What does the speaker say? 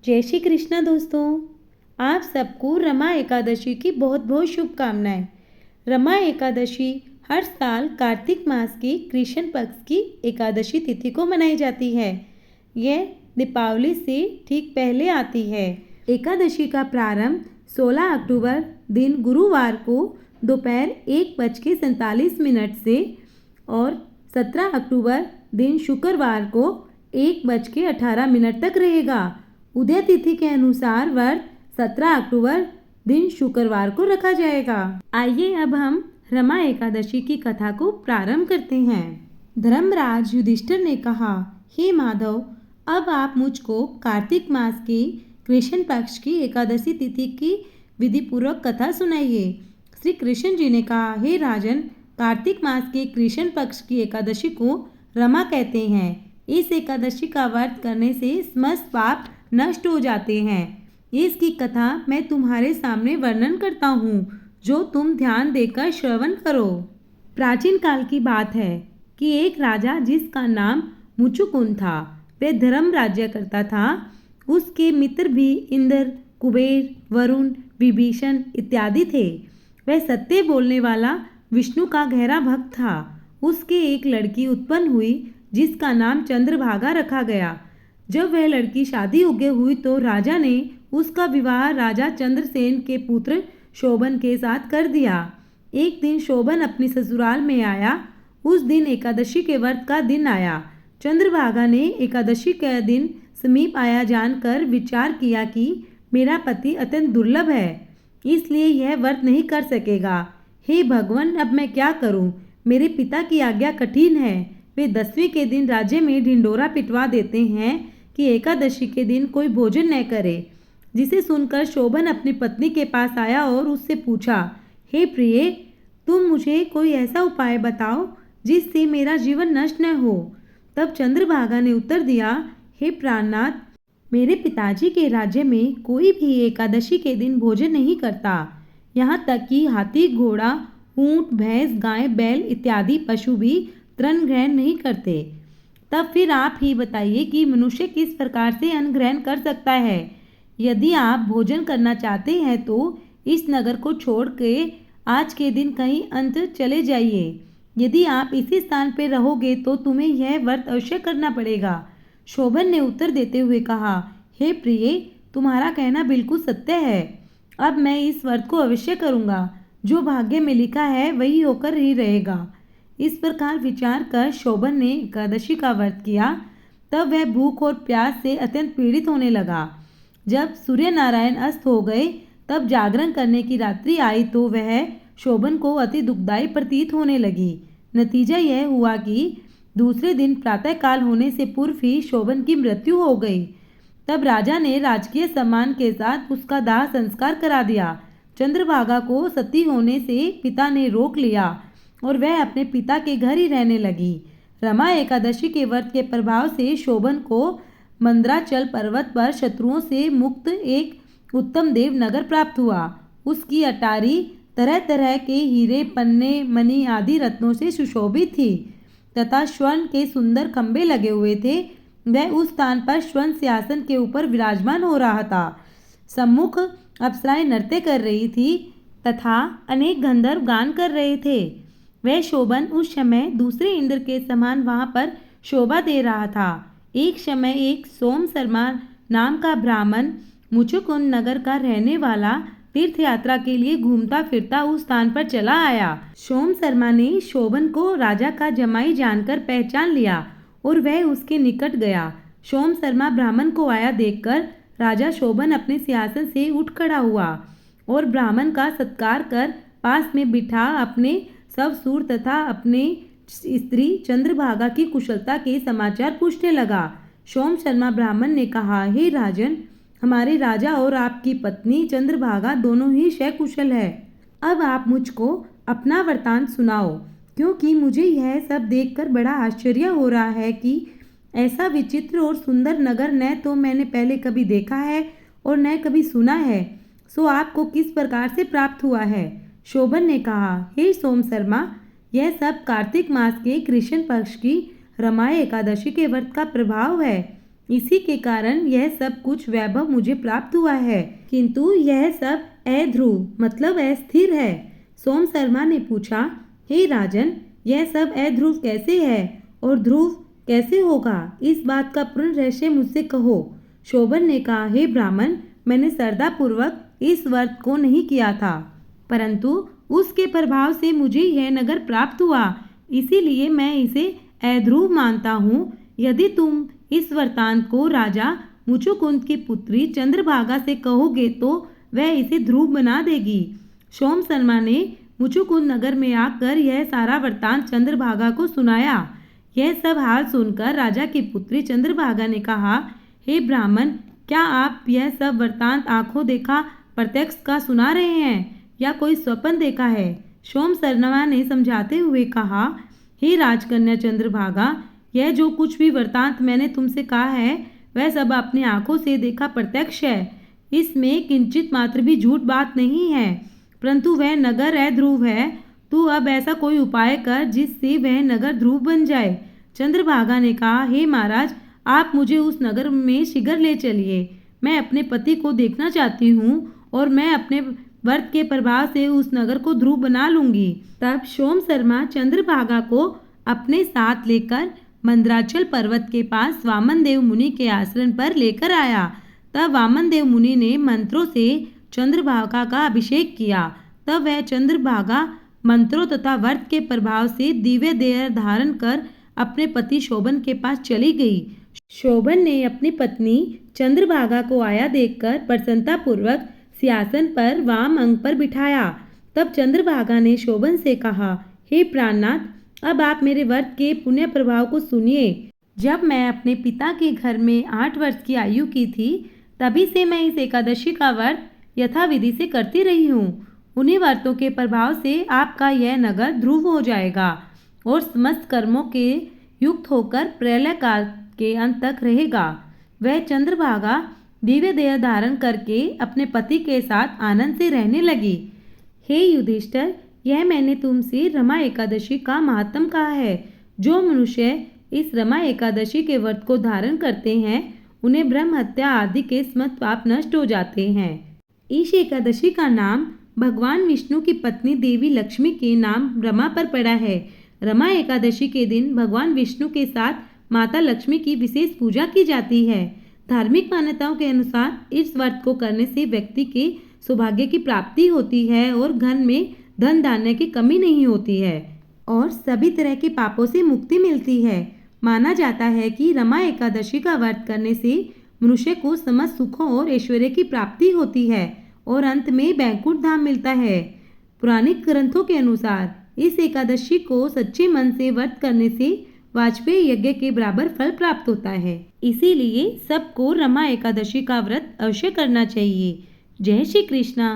जय श्री कृष्णा दोस्तों। आप सबको रमा एकादशी की बहुत बहुत शुभकामनाएं। रमा एकादशी हर साल कार्तिक मास की कृष्ण पक्ष की एकादशी तिथि को मनाई जाती है। यह दीपावली से ठीक पहले आती है। एकादशी का प्रारंभ 16 अक्टूबर दिन गुरुवार को दोपहर 1:47 से और 17 अक्टूबर दिन शुक्रवार को 1:18 तक रहेगा। उदय तिथि के अनुसार व्रत 17 अक्टूबर दिन शुक्रवार को रखा जाएगा। आइए अब हम रमा एकादशी की कथा को प्रारंभ करते हैं। धर्मराज युधिष्ठिर ने कहा, हे माधव, अब आप मुझको कार्तिक मास की कृष्ण पक्ष की एकादशी तिथि की विधि पूर्वक कथा सुनाइए। श्री कृष्ण जी ने कहा, हे राजन, कार्तिक मास के कृष्ण पक्ष की एकादशी को रमा कहते हैं। इस एकादशी का व्रत करने से समस्त पाप नष्ट हो जाते हैं। इसकी कथा मैं तुम्हारे सामने वर्णन करता हूँ, जो तुम ध्यान देकर श्रवण करो। प्राचीन काल की बात है कि एक राजा जिसका नाम मुचुकुंद था, वह धर्म राज्य करता था। उसके मित्र भी इंद्र, कुबेर, वरुण, विभीषण इत्यादि थे। वह सत्य बोलने वाला विष्णु का गहरा भक्त था। उसके एक लड़की उत्पन्न हुई जिसका नाम चंद्रभागा रखा गया। जब वह लड़की शादी योग्य हुई तो राजा ने उसका विवाह राजा चंद्रसेन के पुत्र शोभन के साथ कर दिया। एक दिन शोभन अपनी ससुराल में आया। उस दिन एकादशी के व्रत का दिन आया। चंद्रभागा ने एकादशी का दिन समीप आया जानकर विचार किया कि मेरा पति अत्यंत दुर्लभ है, इसलिए यह व्रत नहीं कर सकेगा। हे भगवान, अब मैं क्या करूं? मेरे पिता की आज्ञा कठिन है। वे 10वीं के दिन राज्य में ढिंडोरा पिटवा देते हैं कि एकादशी के दिन कोई भोजन न करे। जिसे सुनकर शोभन अपनी पत्नी के पास आया और उससे पूछा, हे प्रिय, तुम मुझे कोई ऐसा उपाय बताओ जिससे मेरा जीवन नष्ट न हो। तब चंद्रभागा ने उत्तर दिया, हे प्राणनाथ, मेरे पिताजी के राज्य में कोई भी एकादशी के दिन भोजन नहीं करता। यहाँ तक कि हाथी, घोड़ा, ऊंट, भैंस, गाय, बैल इत्यादि पशु भी तृण ग्रहण नहीं करते। तब फिर आप ही बताइए कि मनुष्य किस प्रकार से अन्न ग्रहण कर सकता है। यदि आप भोजन करना चाहते हैं तो इस नगर को छोड़ के आज के दिन कहीं अन्यत्र चले जाइए। यदि आप इसी स्थान पर रहोगे तो तुम्हें यह व्रत अवश्य करना पड़ेगा। शोभन ने उत्तर देते हुए कहा, हे प्रिय, तुम्हारा कहना बिल्कुल सत्य है। अब मैं इस व्रत को अवश्य करूँगा। जो भाग्य में लिखा है वही होकर ही रहेगा। इस प्रकार विचार कर शोभन ने एकादशी का व्रत किया। तब वह भूख और प्यास से अत्यंत पीड़ित होने लगा। जब सूर्य नारायण अस्त हो गए तब जागरण करने की रात्रि आई तो वह शोभन को अति दुखदायी प्रतीत होने लगी। नतीजा यह हुआ कि दूसरे दिन प्रातःकाल होने से पूर्व ही शोभन की मृत्यु हो गई। तब राजा ने राजकीय सम्मान के साथ उसका दाह संस्कार करा दिया। चंद्रभागा को सती होने से पिता ने रोक लिया और वह अपने पिता के घर ही रहने लगी। रमा एकादशी के व्रत के प्रभाव से शोभन को मंदराचल पर्वत पर शत्रुओं से मुक्त एक उत्तम देव नगर प्राप्त हुआ। उसकी अटारी तरह तरह के हीरे, पन्ने, मणि आदि रत्नों से सुशोभित थी तथा स्वर्ण के सुंदर खंभे लगे हुए थे। वह उस स्थान पर स्वर्ण सिंहासन के ऊपर विराजमान हो रहा था। सम्मुख अप्सराएं नृत्य कर रही थी तथा अनेक गंधर्व गान कर रहे थे। वह शोभन उस समय दूसरे इंद्र के समान वहां पर शोभा दे रहा था। एक समय एक सोम शर्मा नाम का ब्राह्मण मुचुकुंद नगर का रहने वाला तीर्थ यात्रा के लिए घूमता फिरता उस स्थान पर चला आया। सोम शर्मा ने शोभन को राजा का जमाई जानकर पहचान लिया और वह उसके निकट गया। सोम शर्मा ब्राह्मण को आया देखकर राजा शोभन अपने सिंहासन से उठ खड़ा हुआ और ब्राह्मण का सत्कार कर पास में बिठा अपने सब सूर तथा अपने स्त्री चंद्रभागा की कुशलता के समाचार पूछने लगा। सोम शर्मा ब्राह्मण ने कहा, हे राजन, हमारे राजा और आपकी पत्नी चंद्रभागा दोनों ही सकुशल है। अब आप मुझको अपना वृतांत सुनाओ, क्योंकि मुझे यह सब देखकर बड़ा आश्चर्य हो रहा है कि ऐसा विचित्र और सुंदर नगर न तो मैंने पहले कभी देखा है और न कभी सुना है। सो आपको किस प्रकार से प्राप्त हुआ है? शोभन ने कहा, हे सोम शर्मा, यह सब कार्तिक मास के कृष्ण पक्ष की रमा एकादशी के व्रत का प्रभाव है। इसी के कारण यह सब कुछ वैभव मुझे प्राप्त हुआ है, किंतु यह सब अध्रुव मतलब अस्थिर है। सोम शर्मा ने पूछा, हे राजन, यह सब अध्रुव कैसे है और ध्रुव कैसे होगा? इस बात का पूर्ण रहस्य मुझसे कहो। शोभन ने कहा, हे ब्राह्मण, मैंने श्रद्धापूर्वक इस व्रत को नहीं किया था, परंतु उसके प्रभाव से मुझे यह नगर प्राप्त हुआ, इसीलिए मैं इसे अध्रुव मानता हूँ। यदि तुम इस वृत्तांत को राजा मुचुकुंद की पुत्री चंद्रभागा से कहोगे तो वह इसे ध्रुव बना देगी। सोम शर्मा ने मुचुकुंद नगर में आकर यह सारा वृत्तांत चंद्रभागा को सुनाया। यह सब हाल सुनकर राजा की पुत्री चंद्रभागा ने कहा, हे ब्राह्मण, क्या आप यह सब वृत्तांत आंखों देखा प्रत्यक्ष का सुना रहे हैं या कोई स्वप्न देखा है? सोम शर्मा ने समझाते हुए कहा, हे राजकन्या चंद्रभागा, यह जो कुछ भी वृत्तांत मैंने तुमसे कहा है वह सब अपनी आंखों से देखा प्रत्यक्ष है। इसमें किंचित मात्र भी झूठ बात नहीं है, परंतु वह नगर अध्रुव है। तू अब ऐसा कोई उपाय कर जिससे वह नगर ध्रुव बन जाए। चंद्रभागा ने कहा, हे महाराज, आप मुझे उस नगर में शीघ्र ले चलिए। मैं अपने पति को देखना चाहती हूँ और मैं अपने व्रत के प्रभाव से उस नगर को ध्रुव बना लूंगी। तब सोम शर्मा चंद्रभागा को अपने साथ लेकर मंदराचल पर्वत के पास वामनदेव मुनि के आश्रम पर लेकर आया। तब वामनदेव मुनि ने मंत्रों से चंद्रभागा का अभिषेक किया। तब वह चंद्रभागा मंत्रों तथा व्रत के प्रभाव से दिव्य देह धारण कर अपने पति शोभन के पास चली गई। शोभन ने अपनी पत्नी चंद्रभागा को आया देखकर प्रसन्नतापूर्वक सिंहासन पर वाम अंग पर बिठाया। तब चंद्रभागा ने शोभन से कहा, हे प्राणनाथ, अब आप मेरे व्रत के पुण्य प्रभाव को सुनिए। जब मैं अपने पिता के घर में 8 वर्ष की आयु की थी, तभी से मैं इस एकादशी का व्रत यथाविधि से करती रही हूँ। उन्हीं व्रतों के प्रभाव से आपका यह नगर ध्रुव हो जाएगा और समस्त कर्मों के युक्त होकर प्रलय काल के अंत तक रहेगा। वह चंद्रभागा दिव्य देह धारण करके अपने पति के साथ आनंद से रहने लगी। हे युधिष्ठिर, यह मैंने तुमसे रमा एकादशी का महात्म कहा है। जो मनुष्य इस रमा एकादशी के व्रत को धारण करते हैं उन्हें ब्रह्म हत्या आदि के समस्त पाप नष्ट हो जाते हैं। इस एकादशी का नाम भगवान विष्णु की पत्नी देवी लक्ष्मी के नाम रमा पर पड़ा है। रमा एकादशी के दिन भगवान विष्णु के साथ माता लक्ष्मी की विशेष पूजा की जाती है। धार्मिक मान्यताओं के अनुसार इस व्रत को करने से व्यक्ति के सौभाग्य की प्राप्ति होती है और घर में धन धान्य की कमी नहीं होती है और सभी तरह के पापों से मुक्ति मिलती है। माना जाता है कि रमा एकादशी का व्रत करने से मनुष्य को समस्त सुखों और ऐश्वर्य की प्राप्ति होती है और अंत में बैकुंठ धाम मिलता है। पुराणिक ग्रंथों के अनुसार इस एकादशी को सच्चे मन से व्रत करने से वाजपेयी यज्ञ के बराबर फल प्राप्त होता है। इसीलिए सबको रमा एकादशी का व्रत अवश्य करना चाहिए। जय श्री कृष्णा।